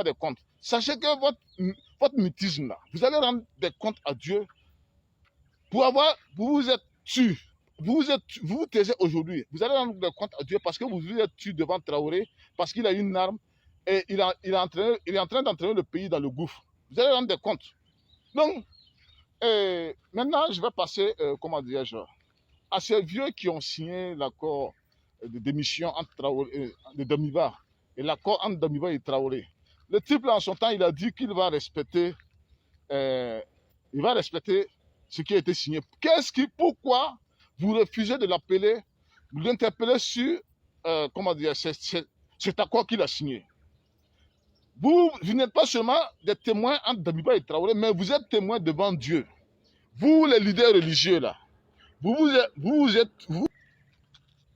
des comptes. Sachez que votre mutisme là, vous allez rendre des comptes à Dieu vous êtes sûr. Vous vous taisez aujourd'hui. Vous allez rendre des comptes à Dieu parce que vous vous êtes tué devant Traoré, parce qu'il a une arme et il est en train d'entraîner le pays dans le gouffre. Vous allez rendre des comptes. Donc, maintenant, je vais passer, comment dirais-je, à ces vieux qui ont signé l'accord de démission entre Traoré, de Damiba et l'accord entre Damiba et Traoré. Le type, là, en son temps, il a dit qu'il va respecter, ce qui a été signé. Pourquoi vous refusez de l'appeler, vous l'interpellez sur, comment dire, cet accord qu'il a signé? Vous n'êtes pas seulement des témoins entre Damiba et Traoré, mais vous êtes témoins devant Dieu. Vous, les leaders religieux, là,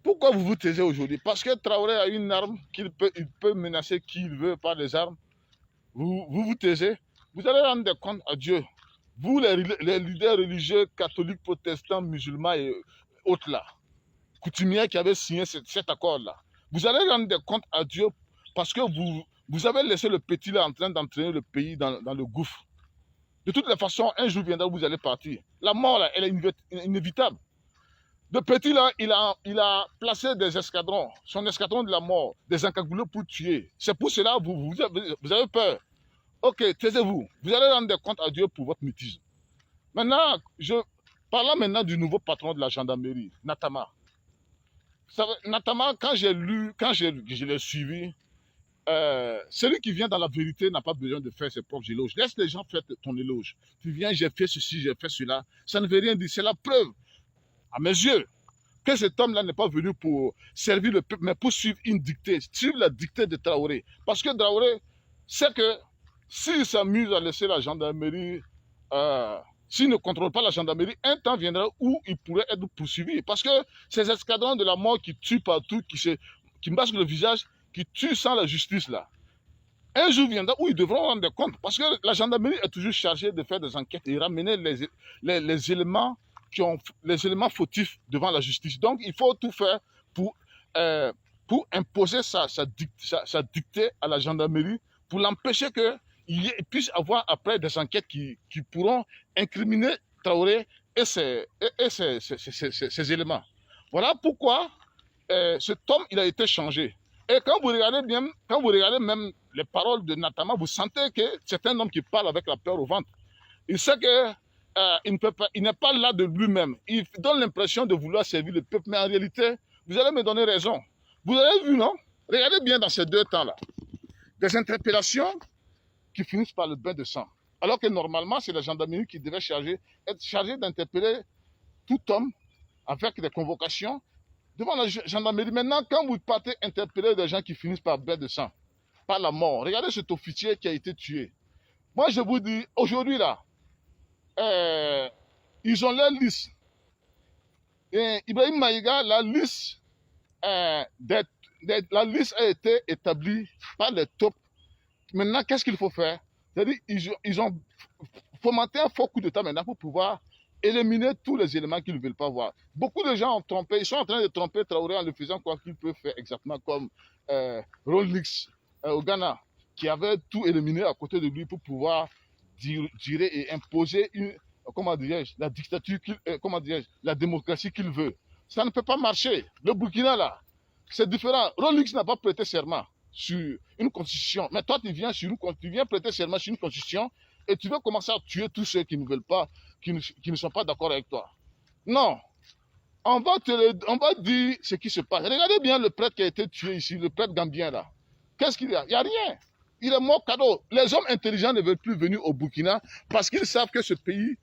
pourquoi vous vous taisez aujourd'hui? Parce que Traoré a une arme, il peut menacer qui il veut par les armes. Vous taisez. Vous allez rendre des comptes à Dieu. Vous, les leaders religieux, catholiques, protestants, musulmans et autres là, coutumiers qui avaient signé cet accord-là, vous allez rendre des comptes à Dieu parce que vous avez laissé le petit là en train d'entraîner le pays dans le gouffre. De toutes les façons, un jour viendra où vous allez partir. La mort là, elle est inévitable. Le petit là, il a placé des escadrons, son escadron de la mort, des encagoulés pour tuer. C'est pour cela que vous avez peur. Ok, taisez-vous. Vous allez rendre des comptes à Dieu pour votre mutisme. Maintenant, parlons maintenant du nouveau patron de la gendarmerie, Natama. Natama, quand je l'ai suivi, celui qui vient dans la vérité n'a pas besoin de faire ses propres éloges. Laisse les gens faire ton éloge. Tu viens, j'ai fait ceci, j'ai fait cela. Ça ne veut rien dire. C'est la preuve, à mes yeux, que cet homme-là n'est pas venu pour servir le peuple, mais pour suivre une dictée, suivre la dictée de Traoré. Parce que Traoré sait que s'il s'amuse à laisser la gendarmerie, s'il ne contrôle pas la gendarmerie, un temps viendra où il pourrait être poursuivi. Parce que ces escadrons de la mort qui tuent partout, qui masquent le visage, qui tuent sans la justice là, un jour viendra où ils devront rendre compte. Parce que la gendarmerie est toujours chargée de faire des enquêtes et ramener les éléments fautifs devant la justice. Donc, il faut tout faire pour imposer sa dictée à la gendarmerie, pour l'empêcher qu'il puisse avoir après des enquêtes qui pourront incriminer Traoré et ses éléments. Voilà pourquoi cet homme, il a été changé. Et quand vous regardez même les paroles de Natama, vous sentez que c'est un homme qui parle avec la peur au ventre. Il sait que il n'est pas là de lui-même. Il donne l'impression de vouloir servir le peuple, mais en réalité, vous allez me donner raison. Vous avez vu, non? Regardez bien dans ces deux temps-là. Des interpellations qui finissent par le bain de sang. Alors que normalement, c'est la gendarmerie qui devait être chargée d'interpeller tout homme avec des convocations devant la gendarmerie. Maintenant, quand vous partez interpeller des gens qui finissent par bain de sang, par la mort, regardez cet officier qui a été tué. Moi, je vous dis, aujourd'hui là, ils ont leur liste. Et Ibrahim Maïga, la liste a été établie par les tops. Maintenant, qu'est-ce qu'il faut faire? C'est-à-dire ils ont fomenté un faux coup d'État maintenant pour pouvoir éliminer tous les éléments qu'ils ne veulent pas voir. Beaucoup de gens ont trompé, ils sont en train de tromper Traoré en le faisant quoi qu'il peut faire exactement comme Rolex au Ghana, qui avait tout éliminé à côté de lui pour pouvoir direr et imposer la dictature, la démocratie qu'il veut. Ça ne peut pas marcher. Le Burkina là, c'est différent. Rolex n'a pas prêté serment sur une constitution. Mais toi, tu viens prêter serment sur une constitution et tu veux commencer à tuer tous ceux qui ne veulent pas, qui ne sont pas d'accord avec toi. Non. On va dire ce qui se passe. Regardez bien le prêtre qui a été tué ici, le prêtre gambien là. Qu'est-ce qu'il y a? Il n'y a rien. Il est mort cadeau. Les hommes intelligents ne veulent plus venir au Burkina parce qu'ils savent que ce pays